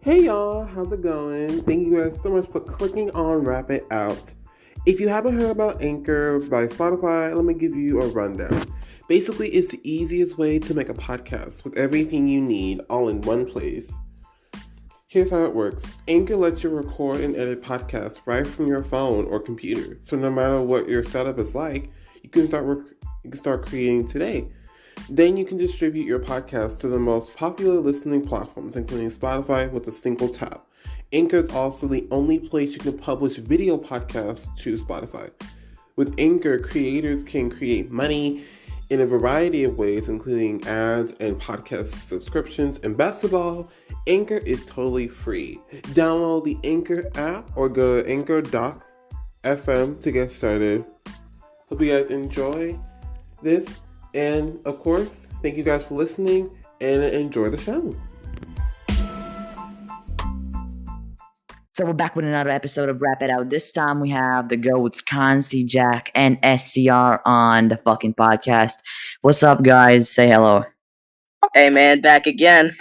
Hey y'all, how's it going? Thank you guys so much for clicking on Wrap It Out. If you haven't heard about Anchor by Spotify, let me give you a rundown. Basically, it's the easiest way to make a podcast with everything you need all in one place. Here's how it works. Anchor lets you record and edit podcasts right from your phone or computer. So no matter what your setup is like, you can start creating today. Then you can distribute your podcast to the most popular listening platforms, including Spotify, with a single tap. Anchor is also the only place you can publish video podcasts to Spotify. With Anchor, creators can create money in a variety of ways, including ads and podcast subscriptions. And best of all, Anchor is totally free. Download the Anchor app or go to anchor.fm to get started. Hope you guys enjoy this. And of course, thank you guys for listening and enjoy the show. So we're back with another episode of Wrap It Out. This time we have the GOATs, Consey, Jack, and SCR on the fucking podcast. What's up, guys? Say hello. Hey man, back again.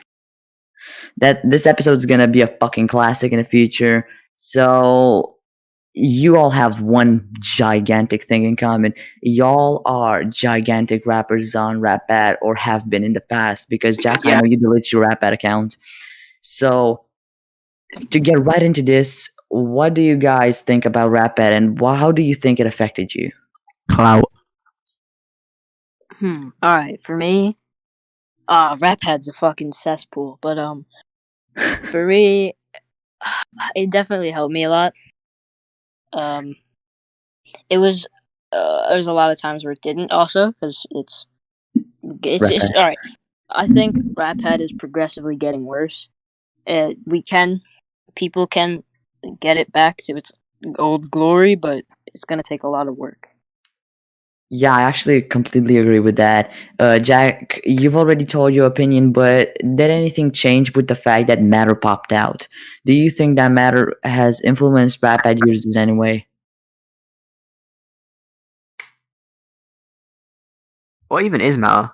This episode is gonna be a fucking classic in the future. So you all have one gigantic thing in common. Y'all are gigantic rappers on Rap-Ad or have been in the past because Jack, I know you deleted your Rap-Ad account. So to get right into this, what do you guys think about Rap-Ad and how do you think it affected you? Clout. Alright, for me, Rap-Ad's a fucking cesspool, but for me, it definitely helped me a lot. It was there's a lot of times where it didn't also because it's all right. I think Rap-Ad is progressively getting worse. People can get it back to its old glory, but it's gonna take a lot of work. Yeah, I actually completely agree with that. Jack, you've already told your opinion, but did anything change with the fact that Matter popped out? Do you think that Matter has influenced Rap-Ad users in any way? What even is Matter?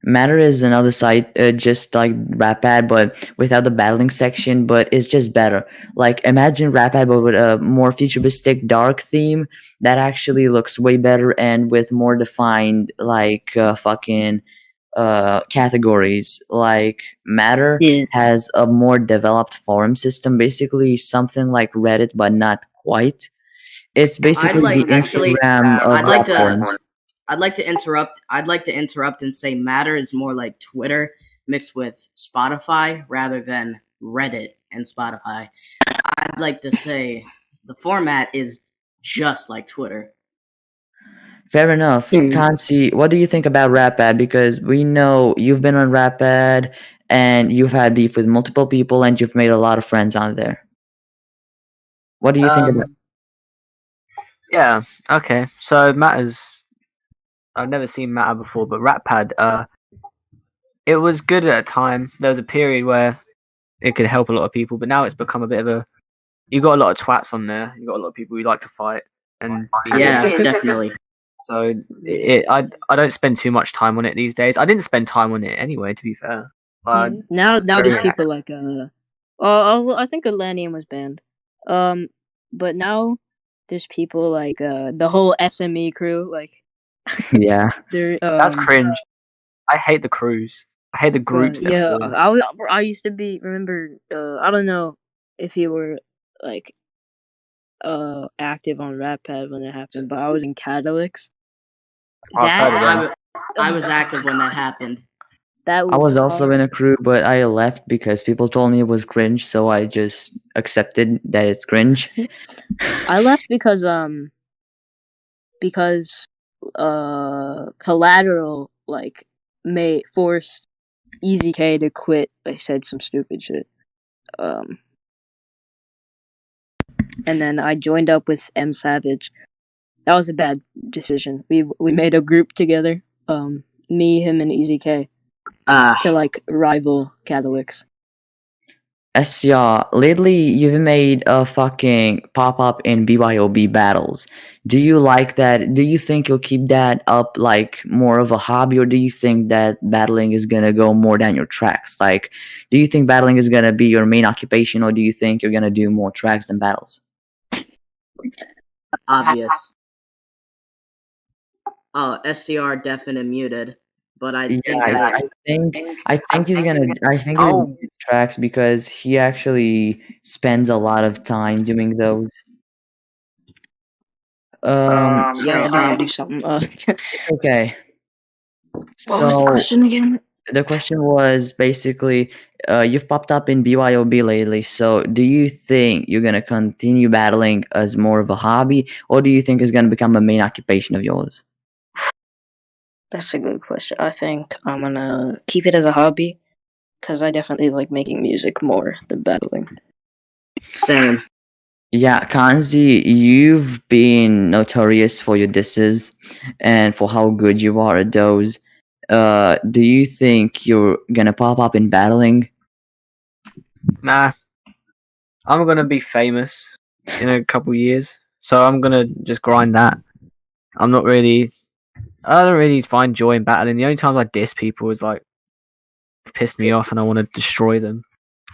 Matter is another site, just like Rap-Ad, but without the battling section, but it's just better. Like, imagine Rap-Ad, but with a more futuristic, dark theme that actually looks way better and with more defined, like, categories. Like, Matter has a more developed forum system, basically something like Reddit, but not quite. It's basically the Instagram of platforms. I'd like to interrupt and say Matter is more like Twitter mixed with Spotify rather than Reddit and Spotify. I'd like to say the format is just like Twitter. Fair enough. Consey, what do you think about Rap-Ad? Because we know you've been on Rap-Ad and you've had beef with multiple people and you've made a lot of friends on there. What do you think about it? Yeah, okay. So Matter's... I've never seen Matter before, but Rap-Ad, it was good at a time. There was a period where it could help a lot of people, but now it's become a bit of a... You got a lot of twats on there. You got a lot of people who like to fight. And Definitely. So I don't spend too much time on it these days. I didn't spend time on it anyway, to be fair. Now there's people like I think Atlantean was banned. But now there's people like the whole SME crew, like yeah, that's cringe. I hate the crews. I hate the groups. I used to be. Remember, I don't know if you were like active on Rap-Ad when it happened, but I was in Catalyx. I was active when that happened. I was also in a crew, but I left because people told me it was cringe, so I just accepted that it's cringe. I left because Collateral forced Easy K to quit. They said some stupid shit. And then I joined up with M Savage. That was a bad decision. We made a group together. Me, him, and Easy K. To rival Catalyx. SCR, lately you've made a fucking pop up in BYOB battles. Do you like that? Do you think you'll keep that up like more of a hobby, or do you think that battling is gonna go more down your tracks? Like, do you think battling is gonna be your main occupation, or do you think you're gonna do more tracks than battles? Obvious. Oh, SCR definite muted, but I Yeah, think I think he's gonna. I think he's gonna Oh, do tracks because he actually spends a lot of time doing those. Sorry, I didn't want to do something. It's okay. What was the So question again? the question was basically, you've popped up in BYOB lately. So do you think you're gonna continue battling as more of a hobby, or do you think it's gonna become a main occupation of yours? That's a good question. I think I'm gonna keep it as a hobby because I definitely like making music more than battling. same. Yeah, Kanzi, you've been notorious for your disses and for how good you are at those. Do you think you're gonna pop up in battling? nah. I'm gonna be famous in a couple years, so I'm gonna just grind that. I'm not really. I don't really find joy in battling. The only times I diss people is like pissed me off and I want to destroy them.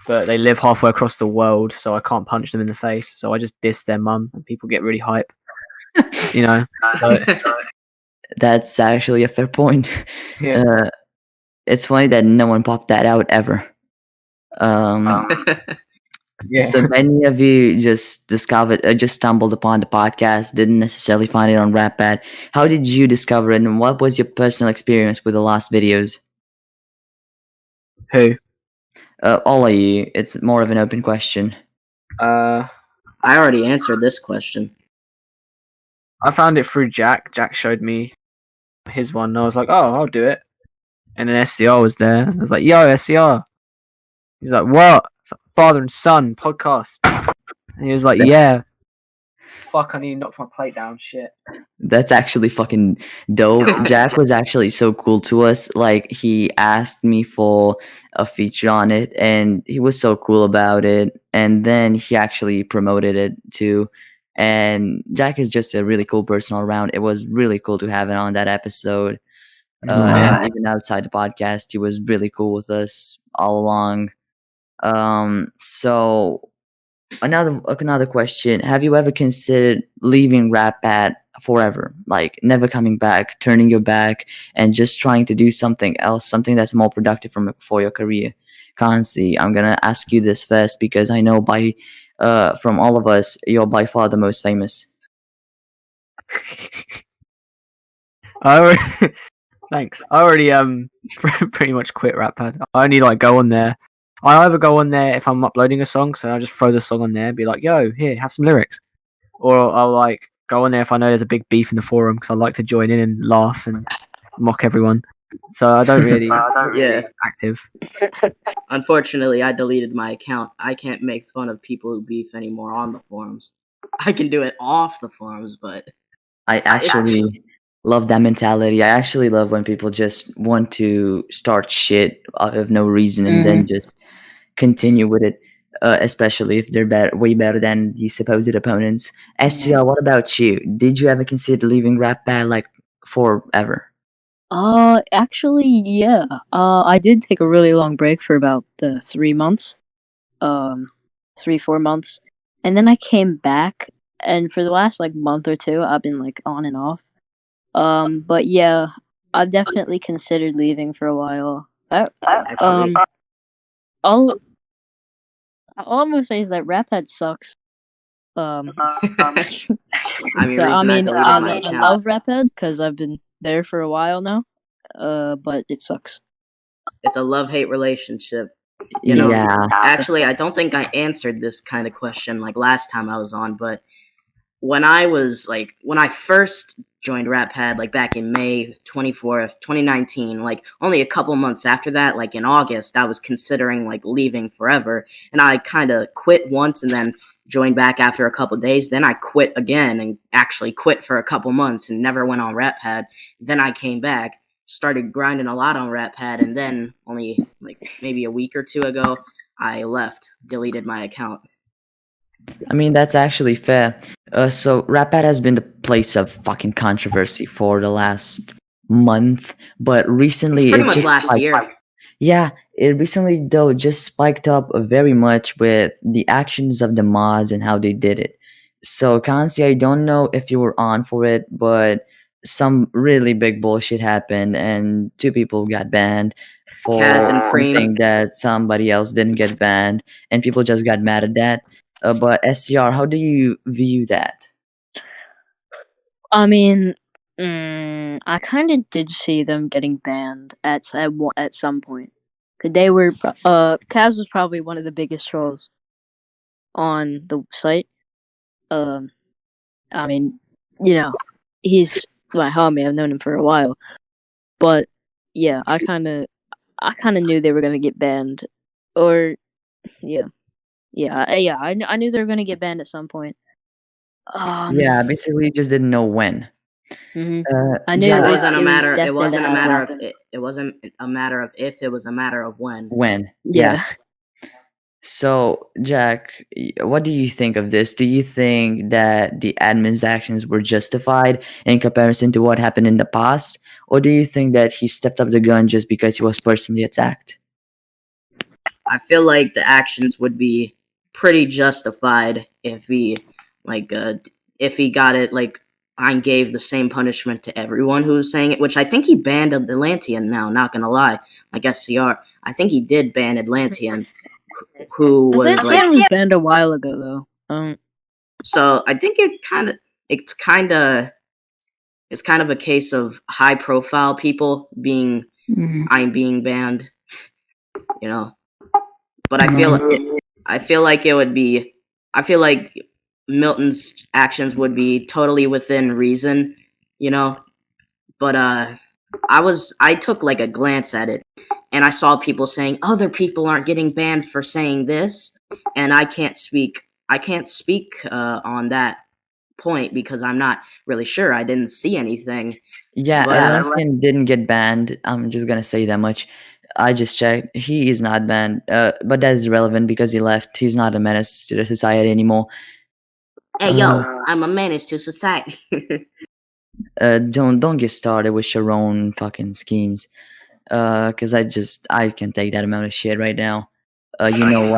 But they live halfway across the world, so I can't punch them in the face. So I just diss their mum, and people get really hype. You know. So That's actually a fair point. yeah. It's funny that no one popped that out ever. Yeah. So many of you just just stumbled upon the podcast, didn't necessarily find it on Rapad. How did you discover it, and what was your personal experience with the last videos? Who? All of you. It's more of an open question. Uh, I already answered this question. I found it through Jack. Jack showed me his one, and I was like, "Oh, I'll do it." And then SCR was there. I was like, "Yo, SCR." He's like, "What?" It's like father and son podcast. And he was like, "Yeah." Fuck! I need to knock my plate down. Shit. That's actually fucking dope. Jack was actually so cool to us. Like, he asked me for a feature on it, and he was so cool about it. And then he actually promoted it too. And Jack is just a really cool person all around. It was really cool to have him on that episode. And even outside the podcast, he was really cool with us all along. So another question: have you ever considered leaving Rap forever, like never coming back, turning your back, and just trying to do something else, something that's more productive for your career? Consey, I'm gonna ask you this first because I know from all of us, you're by far the most famous. I already, thanks. I already pretty much quit Rapad. I only like go on there. I either go on there if I'm uploading a song, so I just throw the song on there, and be like, "Yo, here, have some lyrics," or I'll like go on there if I know there's a big beef in the forum because I like to join in and laugh and mock everyone. So I don't really, Yeah. active. Unfortunately, I deleted my account. I can't make fun of people who beef anymore on the forums. I can do it off the forums, but I actually love that mentality. I actually love when people just want to start shit out of no reason and then just continue with it, especially if they're way better than the supposed opponents. SCR, what about you? Did you ever consider leaving Rap Bad like forever? Actually, yeah. I did take a really long break for about 3 months, 4 months, and then I came back. And for the last like month or two, I've been like on and off. But yeah, I've definitely considered leaving for a while. actually, All I'm gonna say is that Raphead sucks. I mean, So, reason I mean, deleted I, my I account. love Raphead because I've been there for a while now. But it sucks. It's a love-hate relationship. You know, Yeah. actually, I don't think I answered this kind of question like last time I was on, but when I first joined Rapad, like back in May 24th, 2019, like only a couple months after that, like in August, I was considering like leaving forever. And I kind of quit once and then joined back after a couple days. Then I quit again and actually quit for a couple months and never went on Rapad. Then I came back, started grinding a lot on Rapad, and then only like maybe a week or two ago, I left, deleted my account. I mean, that's actually fair. So Rapad has been the place of fucking controversy for the last month, but recently Pretty it much just last year. yeah, it recently though just spiked up very much with the actions of the mods and how they did it. So Kansi, I don't know if you were on for it, but some really big bullshit happened and two people got banned for Kaz and Cream. something that somebody else didn't get banned, and people just got mad at that. But SCR, how do you view that? I mean, I kind of did see them getting banned at some point. Cause they were, Kaz was probably one of the biggest trolls on the site. I mean, he's my homie. I've known him for a while, but yeah, I kind of knew they were gonna get banned, or yeah, I knew they were gonna get banned at some point. Yeah, basically, you just didn't know when. Mhm. Uh, I knew yeah, It it wasn't a was matter. It destined wasn't to a matter happen. of. It wasn't a matter of if. It was a matter of when. when. Yeah. So, Jack, what do you think of this? Do you think that the admin's actions were justified in comparison to what happened in the past? Or do you think that he stepped up the gun just because he was personally attacked? I feel like the actions would be pretty justified if he, if he got it, and gave the same punishment to everyone who was saying it, which I think he banned Atlantean now, not gonna lie. Like SCR, I think he did ban Atlantean, who was Atlantean was banned a while ago, though. So I think it's kind of a case of high profile people being being banned, you know. But I feel like it would be. I feel like Milton's actions would be totally within reason, you know. But I took like a glance at it, and I saw people saying other people aren't getting banned for saying this, and I can't speak. On that point because I'm not really sure. I didn't see anything. Yeah, But, Atlantean didn't get banned. I'm just gonna say that much. I just checked. He is not banned. But that is relevant because he left. He's not a menace to the society anymore. Hey yo, I'm a menace to society. Don't get started with your own fucking schemes. Cause I can take that amount of shit right now. You know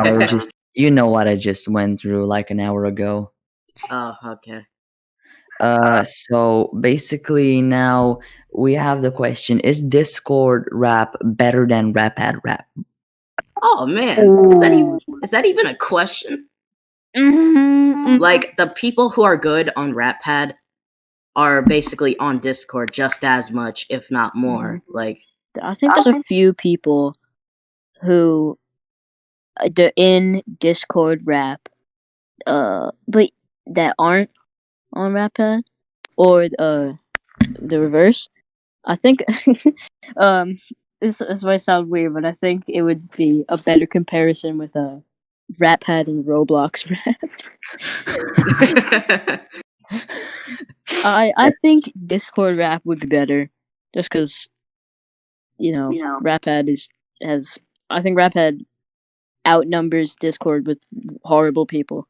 what I just went through like an hour ago. Oh, okay. So basically now we have the question: is Discord rap better than Rapad rap? Oh man, is that even a question? Like the people who are good on Ratpad are basically on Discord just as much, if not more. Like I think there's a few people who in Discord rap, but that aren't on Rapad, or the reverse. I think this might sound weird, but I think it would be a better comparison with Rapad and Roblox rap. I think Discord rap would be better, just because Rapad has. I think Rapad outnumbers Discord with horrible people.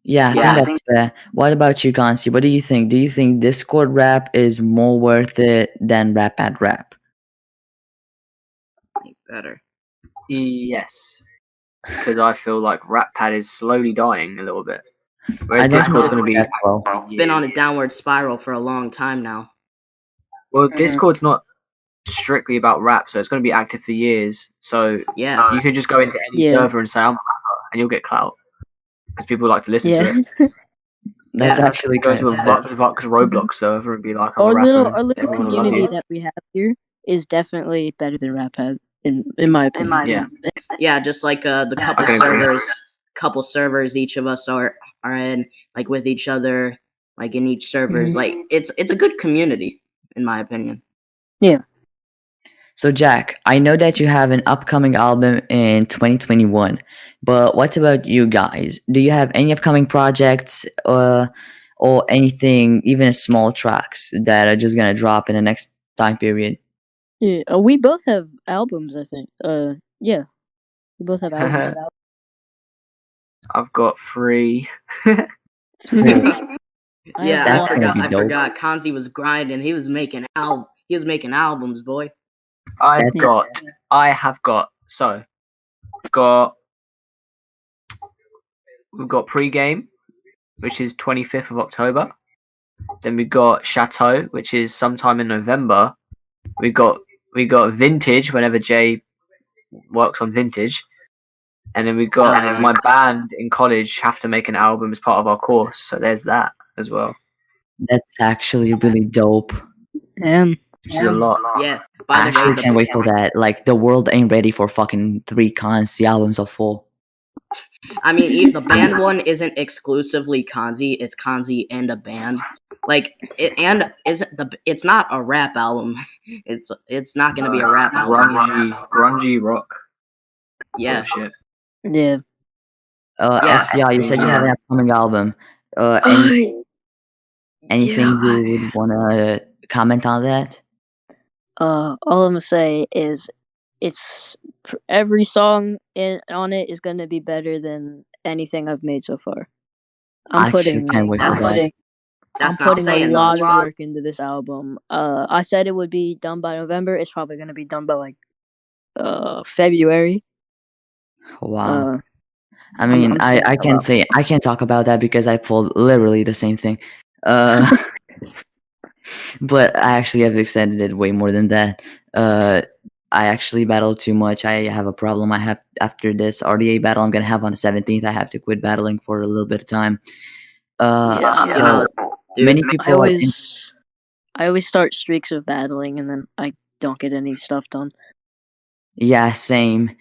Yeah, I think that's fair. What about you, Consey? What do you think? Do you think Discord rap is more worth it than Rapad rap? better. Yes, because I feel like Ratpad is slowly dying a little bit. Whereas I don't Discord's think going to be. that's well. It's been on a downward spiral for a long time now. Well, Discord's not strictly about rap, so it's going to be active for years. So Yeah. you can just go into any server and say I'm a rapper, and you'll get clout because people like to listen to it. That's actually Go kind to a of Vox Roblox server and be like, I'm a Our rapper. little everyone will love community you. that we have here is definitely better than Rapad, in my opinion. Yeah, just like the couple servers each of us are in, like with each other, like in each servers. Like it's a good community, in my opinion. Yeah. So Jack, I know that you have an upcoming album in 2021, but what about you guys? Do you have any upcoming projects or anything, even small tracks that are just gonna drop in the next time period? Yeah, we both have albums, I think. Yeah. We both have albums. I've got 3. I Yeah, have That's one. gonna be I dope. forgot. Consey was grinding. He was making albums, boy. I That's- have got. So, got we've got pre-game, which is 25th of October. Then we got Chateau, which is sometime in November. We got Vintage whenever Jay works on Vintage, and then we got my band in college have to make an album as part of our course. So there's that as well, That's actually really dope. which is a lot. Yeah. I By the actually way, can't wait for that. Like, the world ain't ready for fucking 3 Consey albums of 4. I mean, the band one isn't exclusively Consey. It's Consey and a band. Like, it's not a rap album. It's not gonna be a rap album. grungy rock. Yeah. Sort of shit. Yeah. SCI, you said you have an upcoming album. Anything you would wanna comment on that? All I'm gonna say is, every song on it is gonna be better than anything I've made so far. I actually can't wait for that. I'm That's not putting a saying lot much. of work into this album. I said it would be done by November. It's probably gonna be done by like February. Wow. I I'm mean, I stoked can't about say I can't talk about that because I pulled literally the same thing. But I actually have extended it way more than that. I actually battled too much. I have a problem. I have after this RDA battle I'm gonna have on the 17th. I have to quit battling for a little bit of time. So Dude, many I people are always start streaks of battling and then I don't get any stuff done. yeah, same.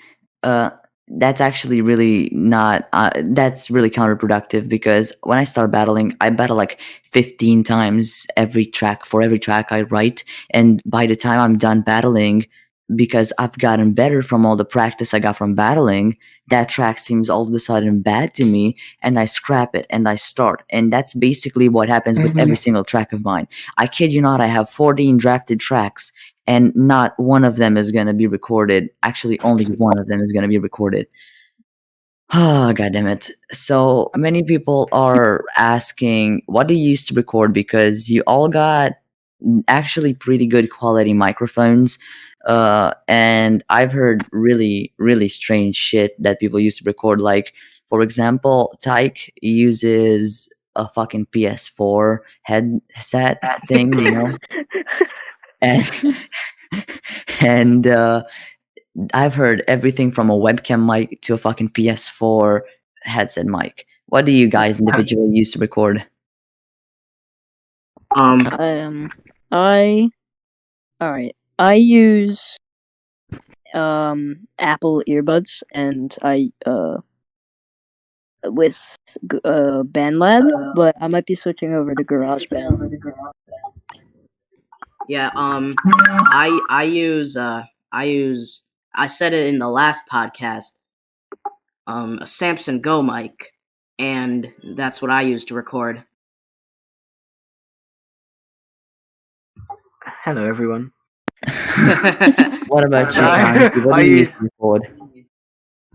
That's actually really not. That's really counterproductive because when I start battling, I battle like 15 times every track for every track I write, and by the time I'm done battling, because I've gotten better from all the practice I got from battling, that track seems all of a sudden bad to me, and I scrap it and I start, and that's basically what happens with every single track of mine. I kid you not, I have 14 drafted tracks and not one of them is going to be recorded. Actually, only one of them is going to be recorded. Oh, God damn it. So many people are asking, what do you used to record? Because you all got actually pretty good quality microphones. And I've heard really, really strange shit that people used to record. Like, for example, Tyke uses a fucking PS4 headset thing, you know? And I've heard everything from a webcam mic to a fucking PS4 headset mic. What do you guys individually use to record? I use Apple earbuds and I with BandLab, but I might be switching over to GarageBand. Yeah, I said it in the last podcast, a Samson Go mic, and that's what I use to record. Hello, everyone. What about you, I- Kanki? What do I you use- use to record?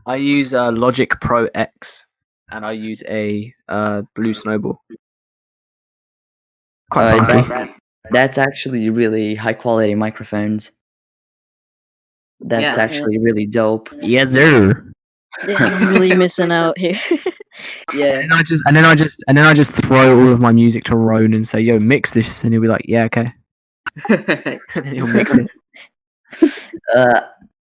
I use Logic Pro X, and I use a Blue Snowball. Quite funky. That's actually really high quality microphones. That's Yeah. actually really dope. Yes, sir. I'm really missing out here. Yeah. And then I just throw all of my music to Roan and say, "Yo, mix this," and he'll be like, "Yeah, okay." And then he'll mix it.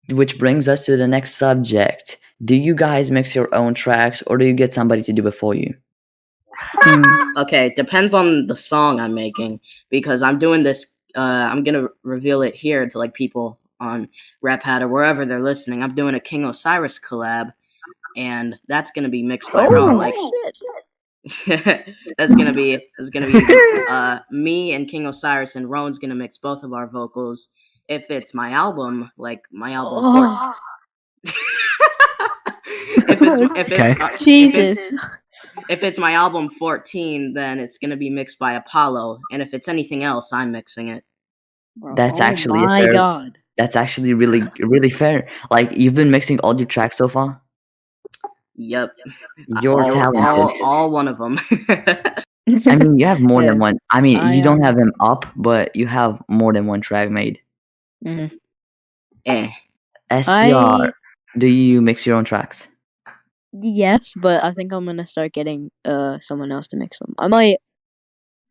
Which brings us to the next subject. Do you guys mix your own tracks or do you get somebody to do it for you? Okay, depends on the song I'm making, because I'm doing this. I'm gonna reveal it here to like people on Rap Hat or wherever they're listening. I'm doing a King Osiris collab, and that's gonna be mixed by Ron. Like, that's gonna be me and King Osiris, and Roan's gonna mix both of our vocals. If it's my album, like my album, Jesus. If it's my album 14, then it's gonna be mixed by Apollo, and if it's anything else, I'm mixing it. That's actually a my fair, God. That's actually really fair. Like you've been mixing all your tracks so far. Yep. You're talented. All one of them. I mean, you have more Yeah. than one. I mean, I you don't have them up, but you have more than one track made. Mhm. Eh. SCR, do you mix your own tracks? Yes, but I think I'm gonna start getting someone else to mix them. I might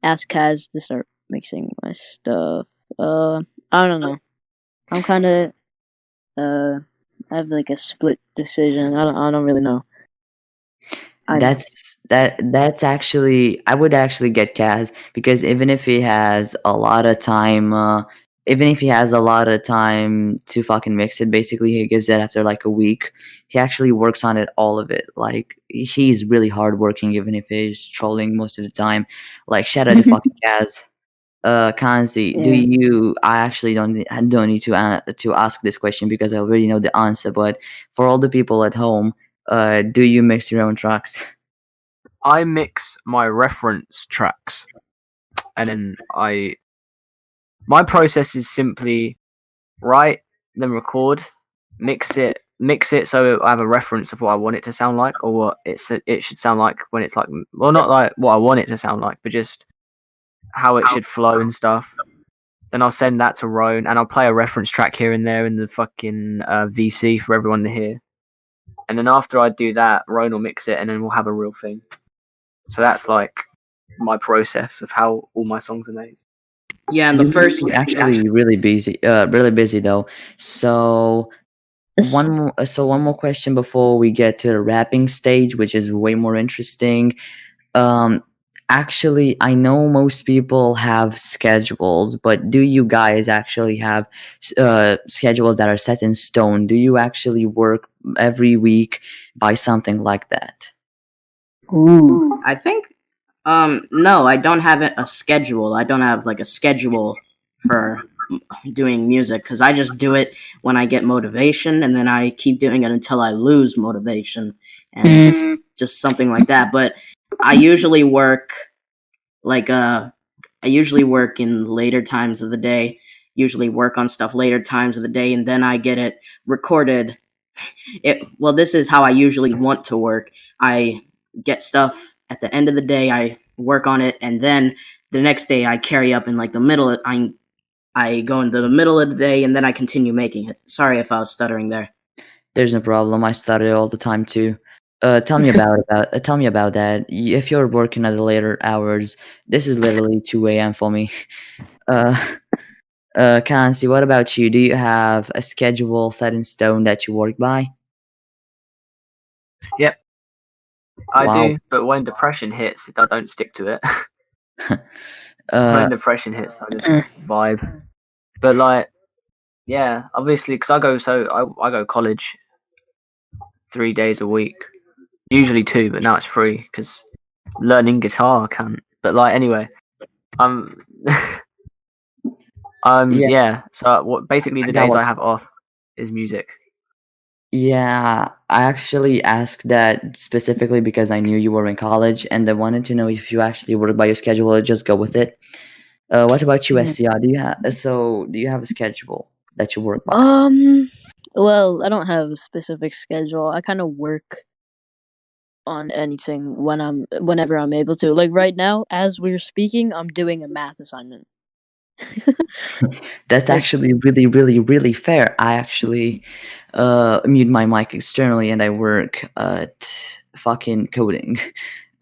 ask Kaz to start mixing my stuff. I don't know. I'm kind of I have like a split decision. I don't really know. That's actually, I would actually get Kaz, because even if he has a lot of time, to fucking mix it, basically he gives it after like a week. He actually works on it, all of it. Like he's really hardworking, even if he's trolling most of the time. Like shout out to fucking Kaz. Consey, do Yeah. you? I actually don't need to ask this question because I already know the answer. But for all the people at home, do you mix your own tracks? I mix my reference tracks, and then my process is simply write, then record, mix it so I have a reference of what I want it to sound like, or what it should sound like when it's like, well, not like what I want it to sound like, but just how it should flow and stuff. Then I'll send that to Roan, and I'll play a reference track here and there in the fucking VC for everyone to hear. And then after I do that, Roan will mix it, and then we'll have a real thing. So that's like my process of how all my songs are made. Yeah, and the first You're actually really busy. Really busy though. So one more question before we get to the rapping stage, which is way more interesting. Um, Actually, I know most people have schedules, but do you guys actually have schedules that are set in stone? Do you actually work every week by something like that? Ooh. I think no, I don't have a schedule. I don't have like a schedule for doing music because I just do it when I get motivation, and then I keep doing it until I lose motivation, and just something like that. But I usually work like I usually work in later times of the day. Usually work on stuff later times of the day, and then I get it recorded. Well, this is how I usually want to work. I get stuff at the end of the day. I work on it, and then the next day I carry up in like the middle. I go into the middle of the day, and then I continue making it. Sorry if I was stuttering there. There's no problem. I study all the time too. Tell me tell me about that. If you're working at the later hours, this is literally 2 a.m. for me. Uh, Kansi, what about you? Do you have a schedule set in stone that you work by? Yep, I Wow. do. But when depression hits, I don't stick to it. When Uh, depression hits, I just vibe. But like, yeah, obviously, because I go college 3 days a week, usually 2, but now it's 3 because learning guitar I can't. But like, anyway, um, yeah, yeah. So what? Basically, the I got days what. I have off is music. Yeah, I actually asked that specifically because I knew you were in college, and I wanted to know if you actually work by your schedule or just go with it. What about you, SCR? Do you have a schedule that you work by? Well, I don't have a specific schedule. I kind of work on anything whenever I'm able to. Like right now, as we're speaking, I'm doing a math assignment. That's Like, actually really fair. I actually mute my mic externally, and I work at fucking coding.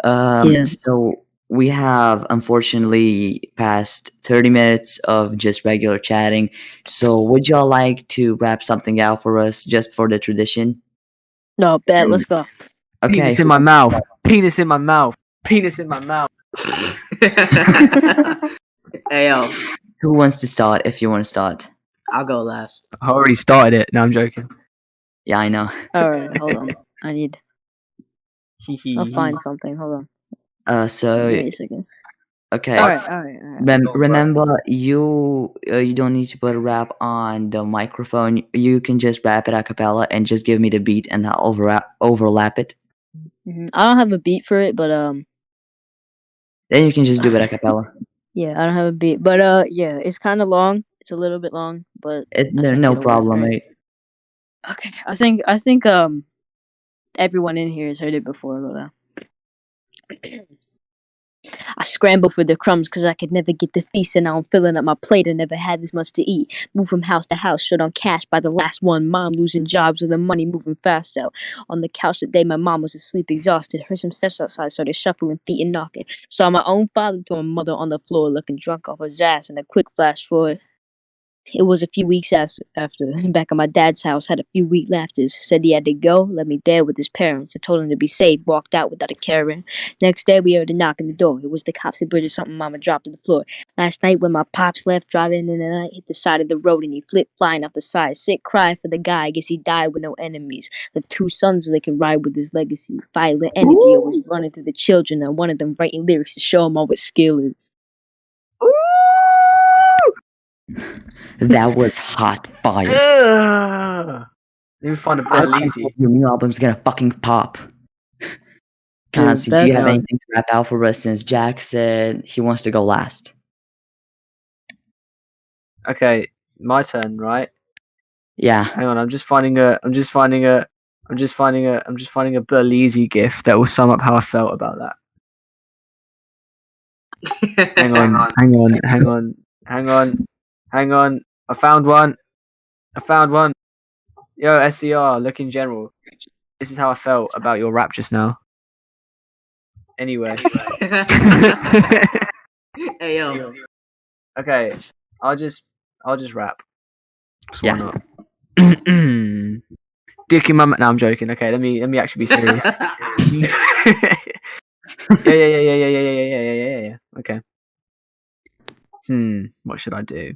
yeah. So we have unfortunately passed 30 minutes of just regular chatting. So would y'all like to wrap something out for us just for the tradition? No, bet. Let's go. Okay. Penis in my mouth. Penis in my mouth. Penis in my mouth. Hey yo, Who wants to start? If you want to start. I'll go last. I already started it. No, I'm joking. Yeah, I know. All right, hold on. I'll find something. Hold on. So Give me a second. okay. All right. Remember, you don't need to put a rap on the microphone. You can just rap it a cappella and just give me the beat, and I'll overlap it. I don't have a beat for it, but Then you can just do it a cappella. yeah, I don't have a beat, but yeah, it's kind of long. It's a little bit long, but I No, think no it'll work problem, great. mate. Okay, I think everyone in here has heard it before, but I scrambled for the crumbs because I could never get the feast, and now I'm filling up my plate. I never had this much to eat. Move from house to house, short on cash by the last one. Mom losing jobs with the money moving fast out. On the couch that day, my mom was asleep, exhausted. Heard some steps outside, started shuffling, feet and knocking. Saw my own father to my mother on the floor, looking drunk off his ass, and a quick flash forward. It was a few weeks after back at my dad's house, had a few weak laughters. Said he had to go, left me there with his parents. I told him to be safe, walked out without a care in. Next day, we heard a knock on the door. It was the cops. They buried something mama dropped on the floor. Last night, when my pops left, driving in the night, hit the side of the road and he flipped flying off the side. Sick cry for the guy. I guess he died with no enemies. The 2 sons, they could ride with his legacy. Violent energy always running through the children, and one of them writing lyrics to show them all what skill is. That was hot fire. Let me find a I bit think easy. your new album's gonna fucking pop. Consey, do you have anything to rap out for us since Jack said he wants to go last? Okay, my turn, right? Yeah. Hang on, I'm just finding a Berlizzi gif that will sum up how I felt about that. Hang on. I found one. Yo, SCR, look in general. This is how I felt about your rap just now. Anyway. Hey yo. Okay, I'll just rap. So Yeah. why not? Dick in my no, I'm joking. Okay, let me actually be serious. Yeah. Okay. What should I do?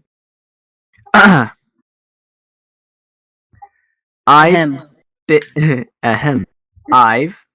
I've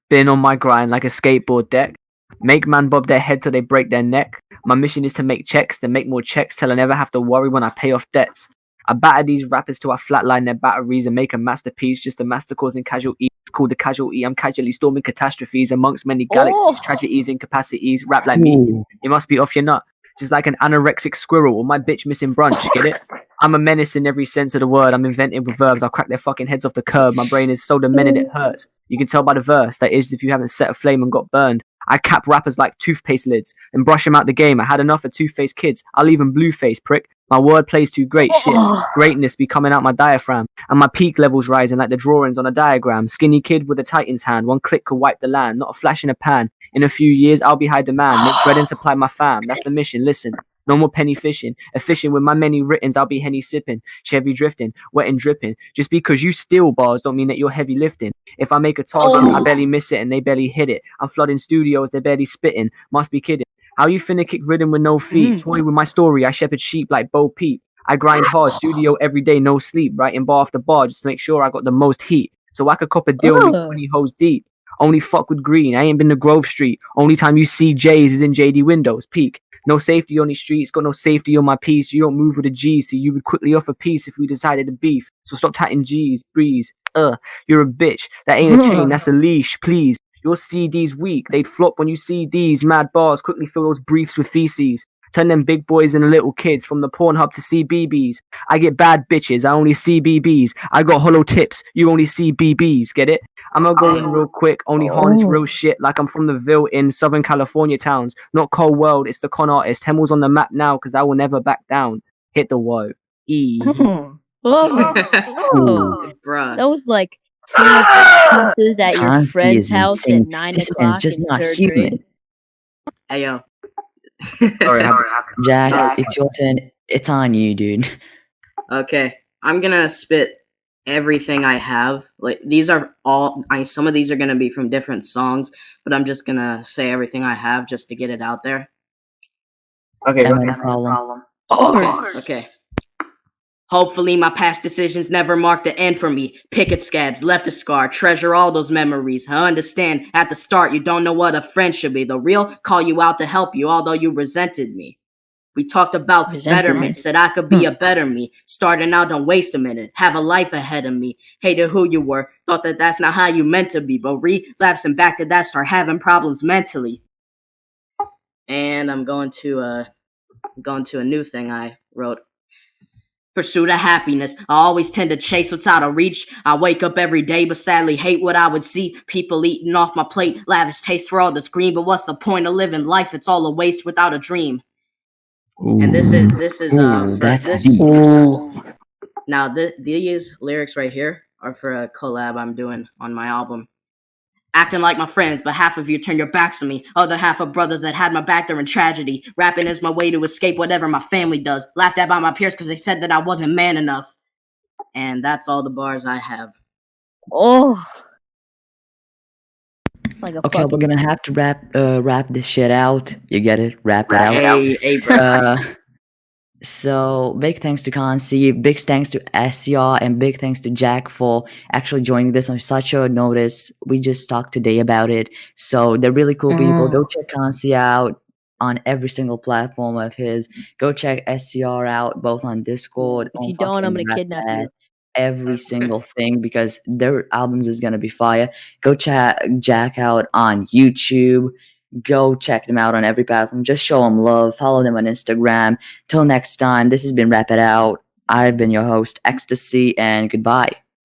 been on my grind like a skateboard deck. Make man bob their head till they break their neck. My mission is to make checks, then make more checks till I never have to worry when I pay off debts. I batter these rappers till I flatline their batteries and make a masterpiece, just a master causing casualties. Called the casualty, I'm casually storming catastrophes amongst many galaxies, tragedies, incapacities. Rap like me, you must be off your nut. Just like an anorexic squirrel or my bitch missing brunch, get it? I'm a menace in every sense of the word. I'm inventing with verbs. I'll crack their fucking heads off the curb. My brain is so demented it hurts. You can tell by the verse. That is if you haven't set a flame and got burned. I cap rappers like toothpaste lids and brush them out the game. I had enough of two-faced kids. I'll even blue-face prick. My word plays too great. Shit. Greatness be coming out my diaphragm. And my peak levels rising like the drawings on a diagram. Skinny kid with a Titan's hand. One click could wipe the land. Not a flash in a pan. In a few years, I'll be high demand. Make bread and supply my fam. That's the mission. Listen. No more penny fishing. Efficient with my many writtens, I'll be Henny sipping. Chevy drifting. Wet and dripping. Just because you steal bars don't mean that you're heavy lifting. If I make a target, I barely miss it and they barely hit it. I'm flooding studios, they're barely spitting. Must be kidding. How you finna kick rhythm with no feet? Toy with my story, I shepherd sheep like Bo Peep. I grind hard, studio every day, no sleep. Writing bar after bar just to make sure I got the most heat. So I could cop a deal with 20 hoes deep. Only fuck with green, I ain't been to Grove Street. Only time you see J's is in JD windows, peak. No safety on these streets, got no safety on my piece. You don't move with a G, so you would quickly offer peace if we decided to beef. So stop tatting G's, breeze. You're a bitch. That ain't a chain, that's a leash, please. Your CD's weak, they'd flop when you see these mad bars. Quickly fill those briefs with feces. Turn them big boys into little kids from the Pornhub to CBBS. I get bad bitches, I only see BBs. I got hollow tips, you only see BBs, get it? I'm gonna go in real quick, only harness real shit like I'm from the Ville in Southern California towns. Not cold world, it's the con artist. Hemmel's on the map now, cause I will never back down. Hit the woe. E. Bruh. Bruh. That was like 2 pieces at your Consey friend's is house insane. at 9 This o'clock man's just in not 3rd human. grade. Hey yo. Sorry, Jack, it's your turn. It's on you, dude. Okay, I'm gonna spit everything I have. Like these are all. Some of these are gonna be from different songs, but I'm just gonna say everything I have just to get it out there. Okay, No problem. Okay. Hopefully my past decisions never mark the end for me. Picket scabs left a scar. Treasure all those memories. I understand at the start you don't know what a friend should be. The real call you out to help you, although you resented me. We talked about betterment, said I could be a better me. Starting out, don't waste a minute. Have a life ahead of me. Hated who you were. Thought that that's not how you meant to be. But relapsing back to that, start having problems mentally. And I'm going to a new thing I wrote. Pursuit of happiness. I always tend to chase what's out of reach. I wake up every day, but sadly hate what I would see. People eating off my plate, lavish taste for all that's green. But what's the point of living life? It's all a waste without a dream. And this is Ooh, that's this. deep. Now these lyrics right here are for a collab I'm doing on my album. Acting like my friends, but half of you turn your backs on me. Other half of brothers that had my back during tragedy. Rapping is my way to escape whatever my family does. Laughed at by my peers because they said that I wasn't man enough. And that's all the bars I have. Oh. Like a Okay, we're fucking gonna have to wrap this shit out. You get it? Wrap it out. Hey, bro. So big thanks to Consey, big thanks to Asia, and big thanks to Jack for actually joining this on such short notice. We just talked today about it. So they're really cool people. Go check Consey out on every single platform of his. Go check SCR out both on Discord. If on you don't, I'm fucking gonna kidnap Wattpad, you. every single thing, because their albums is gonna be fire. Go check Jack out on YouTube. Go check them out on every platform. Just show them love. Follow them on Instagram. Till next time, this has been Wrap It Out. I've been your host, Ecstasy, and goodbye.